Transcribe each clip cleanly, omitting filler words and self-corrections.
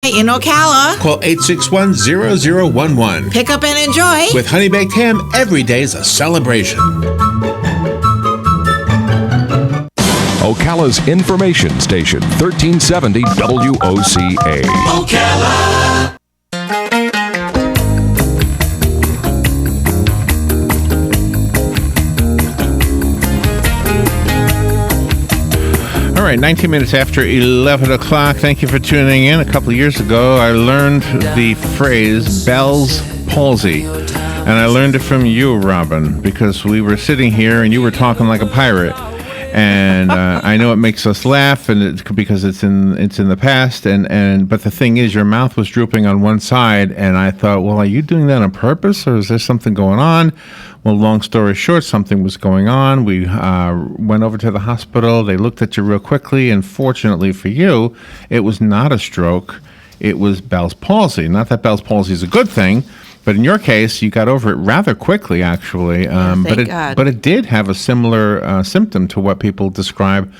In Ocala. Call 861-0011. Pick up and enjoy. With Honey Baked Ham, every day's a celebration. Ocala's information station, 1370 WOCA. Ocala. All right, 19 minutes after 11 o'clock. Thank you for tuning in. A couple of years ago, I learned the phrase Bell's palsy. And I learned it from you, Robin, because we were sitting here and you were talking like a pirate. And I know it makes us laugh, and because it's in the past. But the thing is, your mouth was drooping on one side, and I thought, well, are you doing that on purpose, or is there something going on? Well, long story short, something was going on. We went over to the hospital. They looked at you real quickly, and fortunately for you, it was not a stroke. It was Bell's palsy. Not that Bell's palsy is a good thing, but in your case, you got over it rather quickly, actually. Thank God. But it did have a similar symptom to what people describe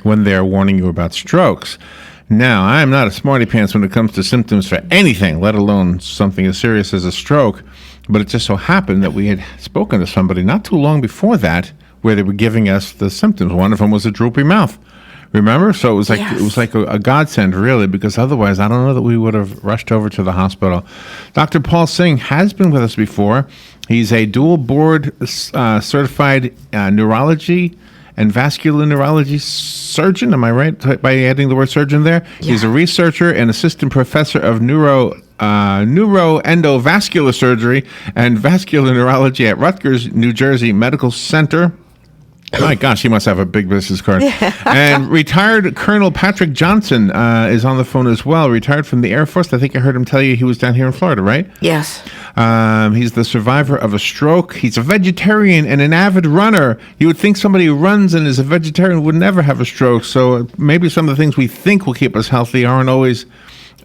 when they're warning you about strokes. Now, I am not a smarty pants when it comes to symptoms for anything, let alone something as serious as a stroke. But it just so happened that we had spoken to somebody not too long before that, where they were giving us the symptoms. One of them was a droopy mouth. Remember? So it was like Yes. it was like a godsend, really, because otherwise I don't know that we would have rushed over to the hospital. Dr. Paul Singh has been with us before. He's a dual board certified neurology and vascular neurology surgeon. Am I right by adding the word surgeon there? Yeah. He's a researcher and assistant professor of neuroendovascular surgery and vascular neurology at Rutgers, New Jersey Medical Center. My gosh, he must have a big business card. And retired Colonel Patrick Johnson is on the phone as well. Retired from the Air Force. I think I heard him tell you he was down here in Florida, right? Yes. He's the survivor of a stroke. He's a vegetarian and an avid runner. You would think somebody who runs and is a vegetarian would never have a stroke. So maybe some of the things we think will keep us healthy aren't always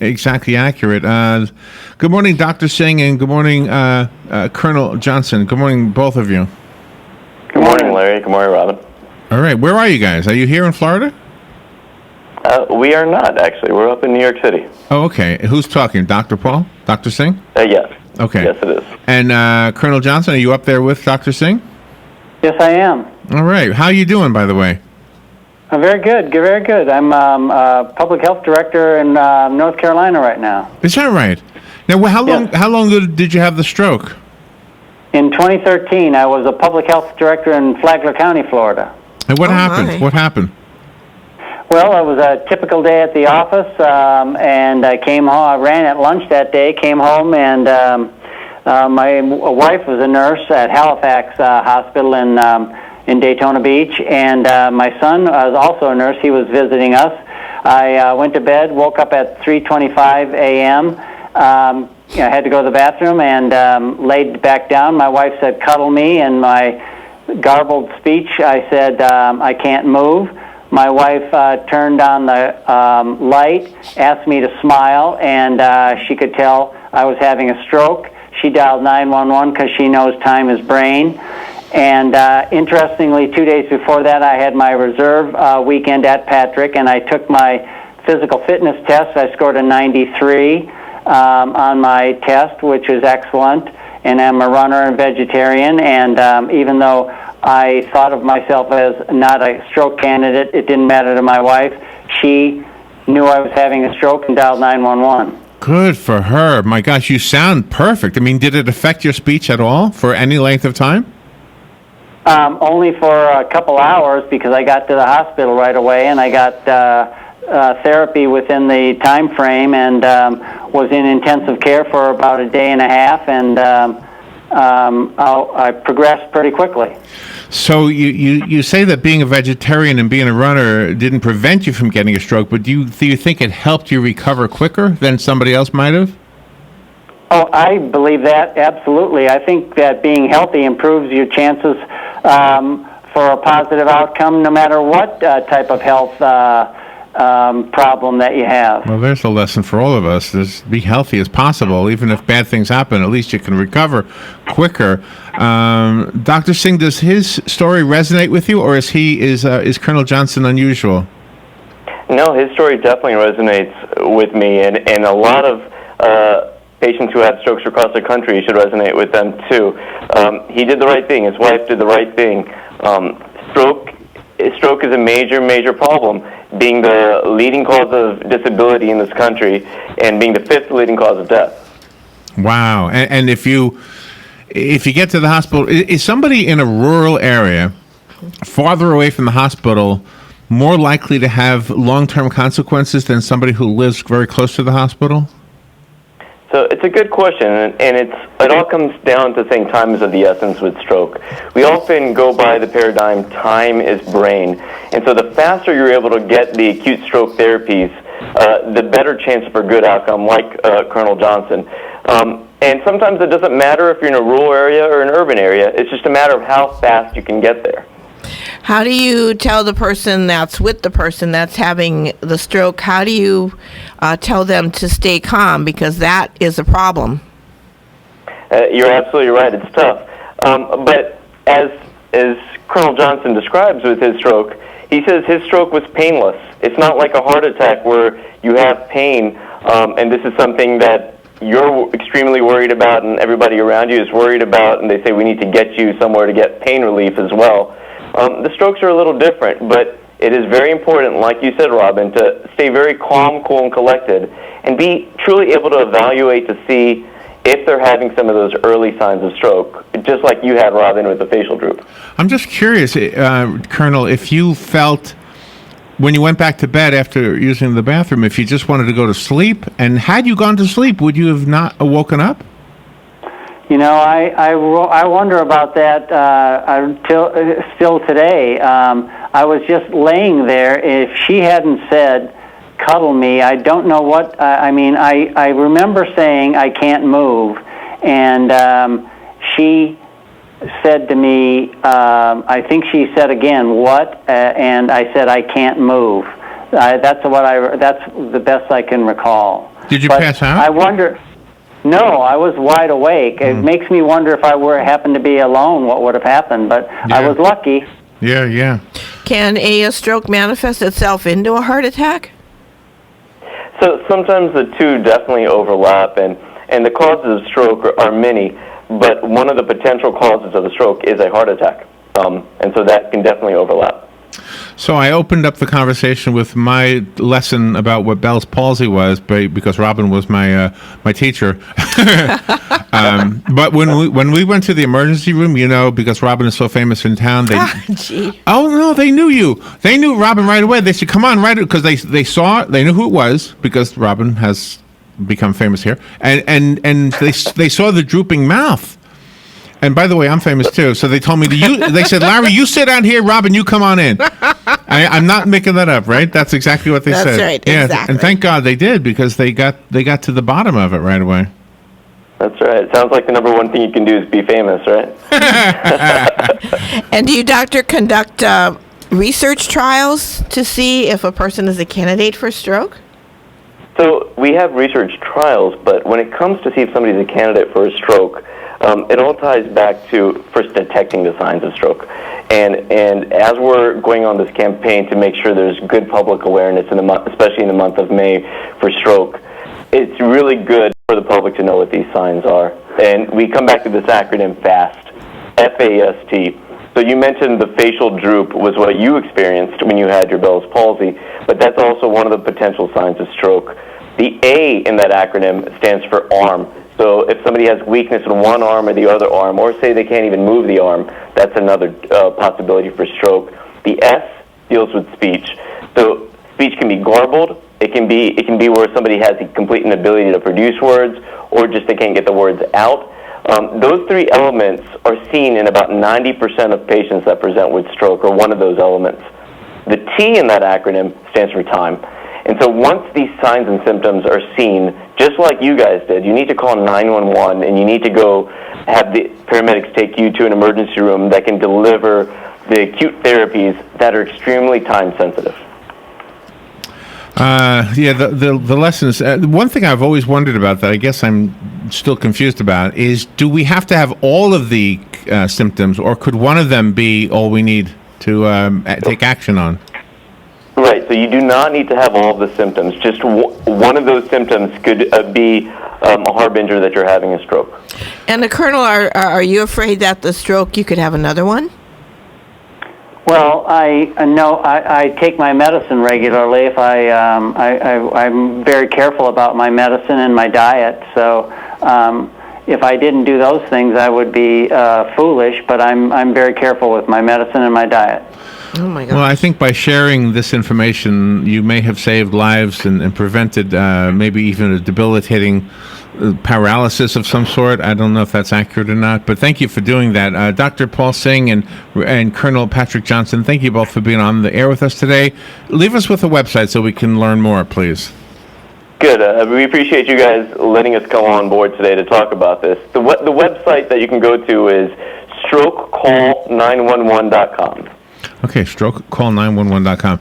exactly accurate. Good morning, Dr. Singh, and good morning, Colonel Johnson. Good morning, both of you. Good morning, Larry. Good morning, Robin. All right. Where are you guys? Are you here in Florida? We are not, actually. We're up in New York City. Oh, okay. Who's talking? Dr. Paul? Dr. Singh? Yes. Okay. Yes, it is. And Colonel Johnson, are you up there with Dr. Singh? Yes, I am. All right. How are you doing, by the way? Very good. Very good. I'm public health director in North Carolina right now. Is that right? Now, how long? Yes. How long did you have the stroke? In 2013, I was a public health director in Flagler County, Florida. And what happened? my. What happened? Well, it was a typical day at the office, and I came home. I ran at lunch that day, came home, and my wife was a nurse at Halifax Hospital in Daytona Beach, and my son was also a nurse. He was visiting us. I went to bed, woke up at 3:25 a.m., I had to go to the bathroom and laid back down. My wife said, "Cuddle me," and my garbled speech, I said, "I can't move." My wife turned on the light, asked me to smile, and she could tell I was having a stroke. She dialed 911 because she knows time is brain. And interestingly, 2 days before that, I had my reserve weekend at Patrick, and I took my physical fitness test. I scored a 93 on my test, which is excellent. And I'm a runner and vegetarian, and even though I thought of myself as not a stroke candidate, it didn't matter to my wife. She knew I was having a stroke and dialed 911. Good for her. My gosh, you sound perfect. I mean, did it affect your speech at all for any length of time? Only for a couple hours, because I got to the hospital right away, and I got therapy within the time frame, and was in intensive care for about a day and a half, and I progressed pretty quickly. So you say that being a vegetarian and being a runner didn't prevent you from getting a stroke, but do you think it helped you recover quicker than somebody else might have? Oh, I believe that, absolutely. I think that being healthy improves your chances for a positive outcome no matter what type of health problem that you have. Well, there's a lesson for all of us. Just be healthy as possible. Even if bad things happen, at least you can recover quicker. Dr. Singh, does his story resonate with you, or is Colonel Johnson unusual? No, his story definitely resonates with me, and a lot of patients who have strokes across the country should resonate with them too. He did the right thing. His wife did the right thing. Stroke is a major problem, being the leading cause of disability in this country and being the 5th leading cause of death. Wow. And if you get to the hospital, is somebody in a rural area farther away from the hospital more likely to have long-term consequences than somebody who lives very close to the hospital? So it's a good question, and it all comes down to saying time is of the essence with stroke. We often go by the paradigm, time is brain. And so the faster you're able to get the acute stroke therapies, the better chance for good outcome, like Colonel Johnson. And sometimes it doesn't matter if you're in a rural area or an urban area. It's just a matter of how fast you can get there. How do you tell the person that's with the person that's having the stroke, how do you tell them to stay calm? Because that is a problem. You're absolutely right. It's tough. But as Colonel Johnson describes with his stroke, he says his stroke was painless. It's not like a heart attack where you have pain, and this is something that you're extremely worried about and everybody around you is worried about, and they say we need to get you somewhere to get pain relief as well. The strokes are a little different, but it is very important, like you said, Robin, to stay very calm, cool, and collected, and be truly able to evaluate to see if they're having some of those early signs of stroke, just like you had, Robin, with the facial droop. I'm just curious, Colonel, if you felt when you went back to bed after using the bathroom, if you just wanted to go to sleep, and had you gone to sleep, would you have not woken up? You know, I wonder about that still today. I was just laying there. If she hadn't said, cuddle me, I don't know what, I remember saying I can't move, and she said to me, I think she said again, what? And I said, I can't move. That's the best I can recall. Did you But pass out? I wonder. No, I was wide awake. It makes me wonder if I happened to be alone, what would have happened. But I was lucky. Yeah. Can a stroke manifest itself into a heart attack? So sometimes the two definitely overlap, and the causes of stroke are many, but one of the potential causes of a stroke is a heart attack, and so that can definitely overlap. So I opened up the conversation with my lesson about what Bell's palsy was, because Robin was my teacher. But when we went to the emergency room, because Robin is so famous in town, they knew you. They knew Robin right away. They said, "Come on, right," because they knew who it was, because Robin has become famous here, and they saw the drooping mouth. And by the way, I'm famous too. So they told me they said, "Larry, you sit out here. Robin, you come on in." I'm not making that up, right? That's exactly what they said. That's right, yeah, exactly. And thank God they did, because they got to the bottom of it right away. That's right. It sounds like the number one thing you can do is be famous, right? And do you, doctor, conduct research trials to see if a person is a candidate for stroke? So we have research trials, but when it comes to see if somebody's a candidate for a stroke, it all ties back to first detecting the signs of stroke. And as we're going on this campaign to make sure there's good public awareness, especially in the month of May for stroke, it's really good for the public to know what these signs are. And we come back to this acronym FAST, F-A-S-T. So you mentioned the facial droop was what you experienced when you had your Bell's palsy, but that's also one of the potential signs of stroke. The A in that acronym stands for arm. So if somebody has weakness in one arm or the other arm, or say they can't even move the arm, that's another possibility for stroke. The S deals with speech. So speech can be garbled. It can be where somebody has a complete inability to produce words, or just they can't get the words out. Those three elements are seen in about 90% of patients that present with stroke, or one of those elements. The T in that acronym stands for time. And so once these signs and symptoms are seen, just like you guys did, you need to call 911, and you need to go have the paramedics take you to an emergency room that can deliver the acute therapies that are extremely time sensitive. The lessons. One thing I've always wondered about that I guess I'm still confused about is, do we have to have all of the symptoms, or could one of them be all we need to take action on? Right, so you do not need to have all of the symptoms. Just one of those symptoms could be a harbinger that you're having a stroke. And the Colonel, are you afraid that the stroke, you could have another one? Well, I take my medicine regularly. If I'm very careful about my medicine and my diet. So if I didn't do those things, I would be foolish. But I'm very careful with my medicine and my diet. Oh my God. Well, I think by sharing this information, you may have saved lives and prevented maybe even a debilitating paralysis of some sort. I don't know if that's accurate or not, but thank you for doing that. Dr. Paul Singh and Colonel Patrick Johnson, thank you both for being on the air with us today. Leave us with a website so we can learn more, please. Good. We appreciate you guys letting us come on board today to talk about this. The website that you can go to is strokecall911.com. Okay, strokecall911.com.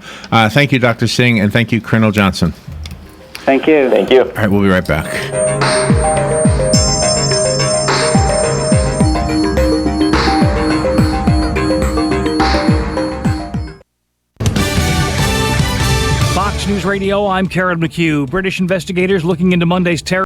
Thank you, Dr. Singh, and thank you, Colonel Johnson. Thank you. Thank you. All right, we'll be right back. Fox News Radio, I'm Karen McHugh. British investigators looking into Monday's terror